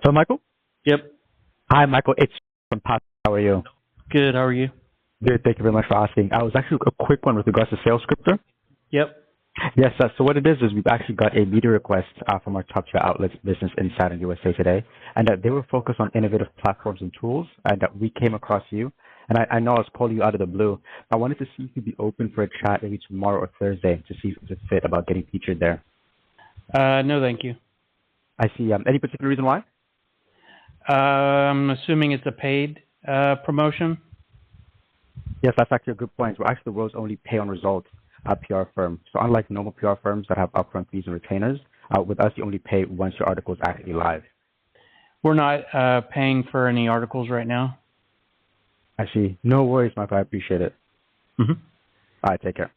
So, Michael? Yep. Hi, Michael. It's from Pat. How are you? Good. How are you? Good. Thank you very much for asking. I was actually a quick one with regards to Sales Scripter. Yep. Yes, so what it is we've actually got a media request from our top tier outlets, Business Insider USA Today, and they were focused on innovative platforms and tools, and that we came across you. And I know I was calling you out of the blue. I wanted to see if you'd be open for a chat maybe tomorrow or Thursday to see if it's a fit about getting featured there. No, thank you. I see. Any particular reason why? I'm assuming it's a paid promotion. Yes, that's actually a good point. We're actually the world's only pay-on-results PR firm. So unlike normal PR firms that have upfront fees and retainers, with us you only pay once your article is actually live. We're not paying for any articles right now. I see. No worries, Michael. I appreciate it. Mm-hmm. All right, take care.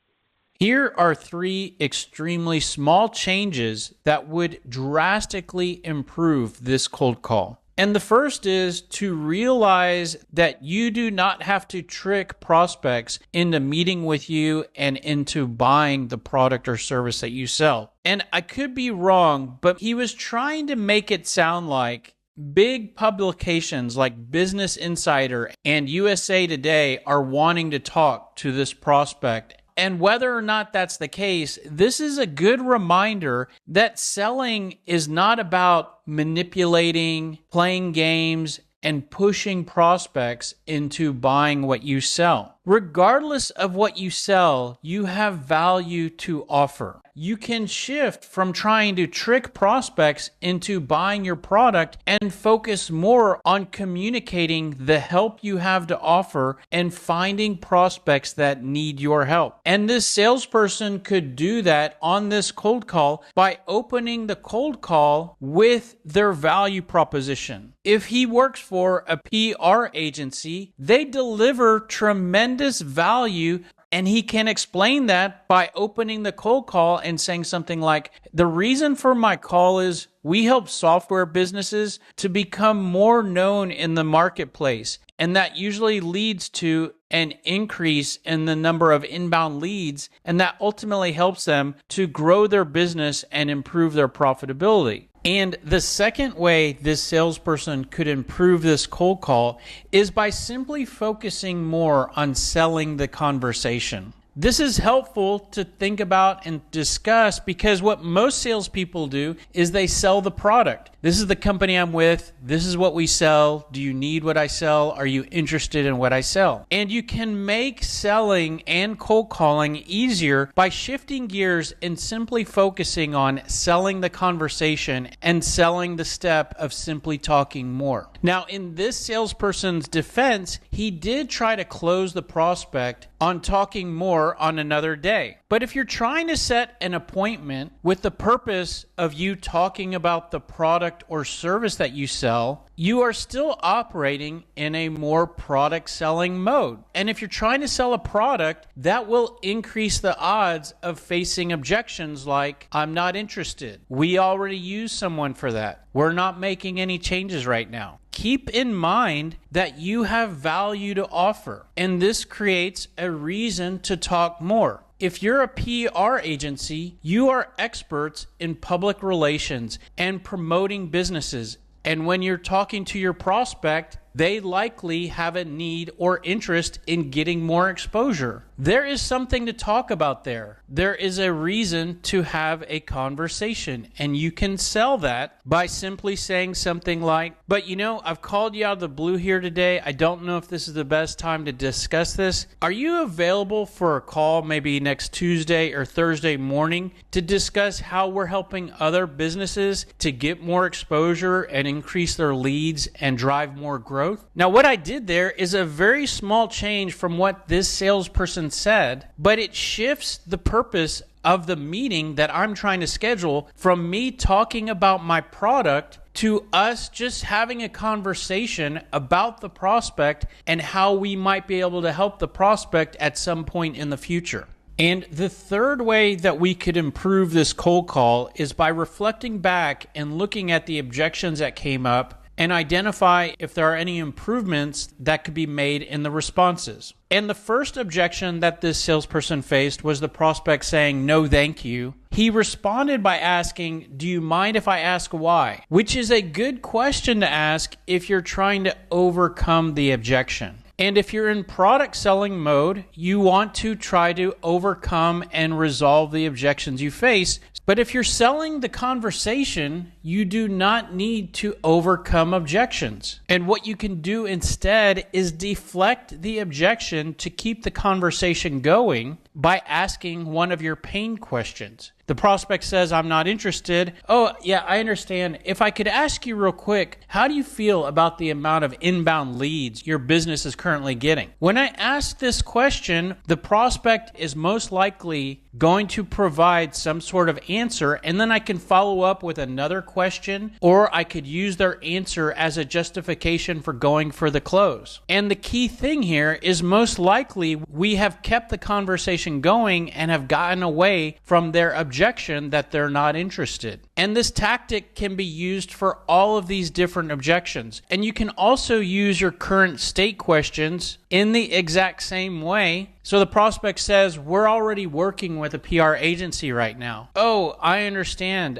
Here are 3 extremely small changes that would drastically improve this cold call. And the first is to realize that you do not have to trick prospects into meeting with you and into buying the product or service that you sell. And I could be wrong, but he was trying to make it sound like big publications like Business Insider and USA Today are wanting to talk to this prospect. And whether or not that's the case, this is a good reminder that selling is not about manipulating, playing games, and pushing prospects into buying what you sell. Regardless of what you sell, you have value to offer. You can shift from trying to trick prospects into buying your product and focus more on communicating the help you have to offer and finding prospects that need your help. And this salesperson could do that on this cold call by opening the cold call with their value proposition. If he works for a PR agency, they deliver tremendous value, and he can explain that by opening the cold call and saying something like, the reason for my call is we help software businesses to become more known in the marketplace. And that usually leads to an increase in the number of inbound leads. And that ultimately helps them to grow their business and improve their profitability. And the second way this salesperson could improve this cold call is by simply focusing more on selling the conversation. This is helpful to think about and discuss because what most salespeople do is they sell the product. This is the company I'm with. This is what we sell. Do you need what I sell? Are you interested in what I sell? And you can make selling and cold calling easier by shifting gears and simply focusing on selling the conversation and selling the step of simply talking more. Now, in this salesperson's defense, he did try to close the prospect on talking more on another day. But if you're trying to set an appointment with the purpose of you talking about the product or service that you sell, you are still operating in a more product selling mode. And if you're trying to sell a product, that will increase the odds of facing objections like, I'm not interested. We already use someone for that. We're not making any changes right now. Keep in mind that you have value to offer, and this creates a reason to talk more. If you're a PR agency, you are experts in public relations and promoting businesses. And when you're talking to your prospect, they likely have a need or interest in getting more exposure. There is something to talk about there. There is a reason to have a conversation, and you can sell that by simply saying something like, but I've called you out of the blue here today. I don't know if this is the best time to discuss this. Are you available for a call maybe next Tuesday or Thursday morning to discuss how we're helping other businesses to get more exposure and increase their leads and drive more growth? Now, what I did there is a very small change from what this salesperson said, but it shifts the purpose of the meeting that I'm trying to schedule from me talking about my product to us just having a conversation about the prospect and how we might be able to help the prospect at some point in the future. And the third way that we could improve this cold call is by reflecting back and looking at the objections that came up and identify if there are any improvements that could be made in the responses. And the first objection that this salesperson faced was the prospect saying, "No, thank you." He responded by asking, "Do you mind if I ask why?" Which is a good question to ask if you're trying to overcome the objection. And if you're in product selling mode, you want to try to overcome and resolve the objections you face. But if you're selling the conversation, you do not need to overcome objections. And what you can do instead is deflect the objection to keep the conversation going by asking one of your pain questions. The prospect says, "I'm not interested." "Oh, yeah, I understand. If I could ask you real quick, how do you feel about the amount of inbound leads your business is currently getting?" When I ask this question, the prospect is most likely going to provide some sort of answer, and then I can follow up with another question, or I could use their answer as a justification for going for the close. And the key thing here is most likely we have kept the conversation going and have gotten away from their objection that they're not interested. And this tactic can be used for all of these different objections. And you can also use your current state questions in the exact same way. So the prospect says, "We're already working with a PR agency right now." "Oh, I understand.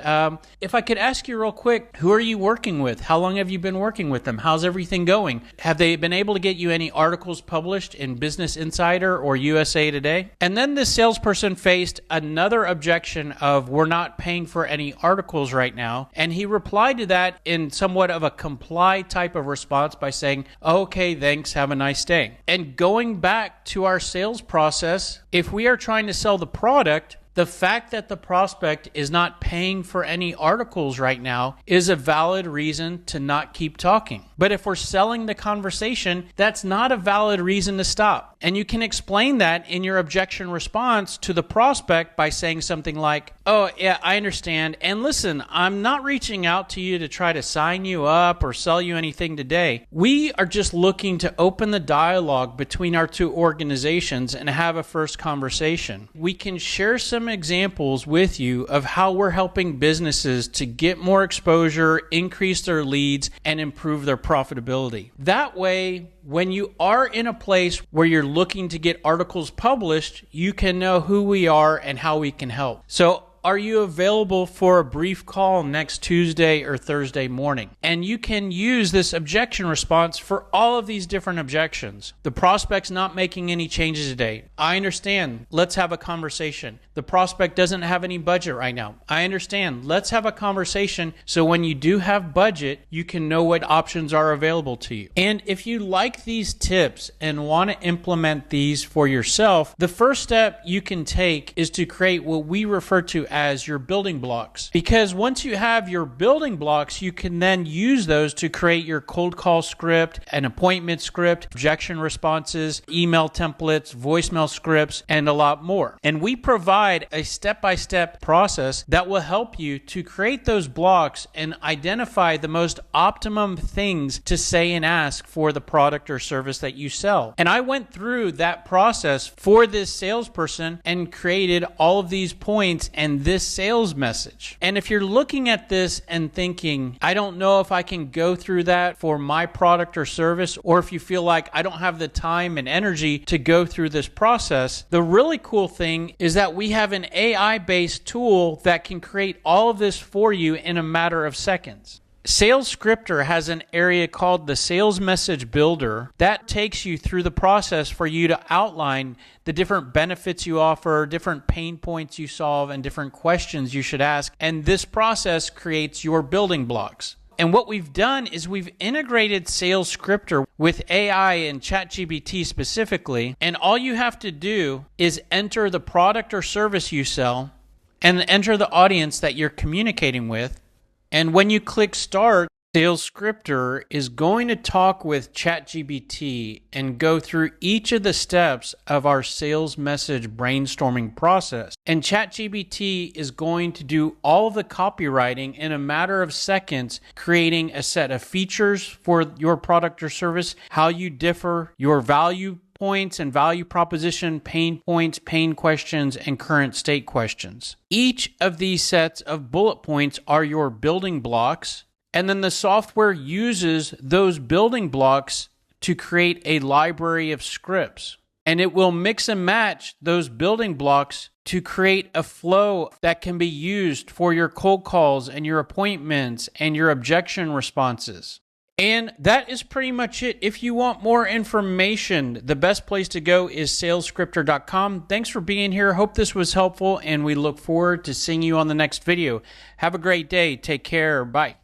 If I could ask you real quick, who are you working with? How long have you been working with them? How's everything going? Have they been able to get you any articles published in Business Insider or USA Today?" And then this salesperson faced another objection of, "We're not paying for any articles right now." And he replied to that in somewhat of a comply type of response by saying, "Okay, thanks, have a nice day." And going back to our sales process, if we are trying to sell the product, the fact that the prospect is not paying for any articles right now is a valid reason to not keep talking. But if we're selling the conversation, that's not a valid reason to stop. And you can explain that in your objection response to the prospect by saying something like, "Oh, yeah, I understand. And listen, I'm not reaching out to you to try to sign you up or sell you anything today. We are just looking to open the dialogue between our two organizations and have a first conversation. We can share some examples with you of how we're helping businesses to get more exposure, increase their leads, and improve their profitability." That way, when you are in a place where you're looking to get articles published, you can know who we are and how we can help. So are you available for a brief call next Tuesday or Thursday morning? And you can use this objection response for all of these different objections. The prospect's not making any changes today. I understand. Let's have a conversation. The prospect doesn't have any budget right now. I understand. Let's have a conversation so when you do have budget, you can know what options are available to you. And if you like these tips and want to implement these for yourself, the first step you can take is to create what we refer to as your building blocks. Because once you have your building blocks, you can then use those to create your cold call script, an appointment script, objection responses, email templates, voicemail scripts, and a lot more. And we provide a step-by-step process that will help you to create those blocks and identify the most optimum things to say and ask for the product or service that you sell. And I went through that process for this salesperson and created all of these points and this sales message. And if you're looking at this and thinking, "I don't know if I can go through that for my product or service," or if you feel like, "I don't have the time and energy to go through this process," the really cool thing is that we have an AI-based tool that can create all of this for you in a matter of seconds. Sales Scripter has an area called the Sales Message Builder that takes you through the process for you to outline the different benefits you offer, different pain points you solve, and different questions you should ask. And this process creates your building blocks. And what we've done is we've integrated Sales Scripter with AI and ChatGPT specifically. And all you have to do is enter the product or service you sell and enter the audience that you're communicating with. And when you click start, Sales Scripter is going to talk with ChatGPT and go through each of the steps of our sales message brainstorming process. And ChatGPT is going to do all of the copywriting in a matter of seconds, creating a set of features for your product or service, how you differ, your value points and value proposition, pain points, pain questions, and current state questions. Each of these sets of bullet points are your building blocks, And then the software uses those building blocks to create a library of scripts. And it will mix and match those building blocks to create a flow that can be used for your cold calls and your appointments and your objection responses. And that is pretty much it. If you want more information, the best place to go is salesscripter.com. Thanks for being here. Hope this was helpful, and we look forward to seeing you on the next video. Have a great day. Take care. Bye.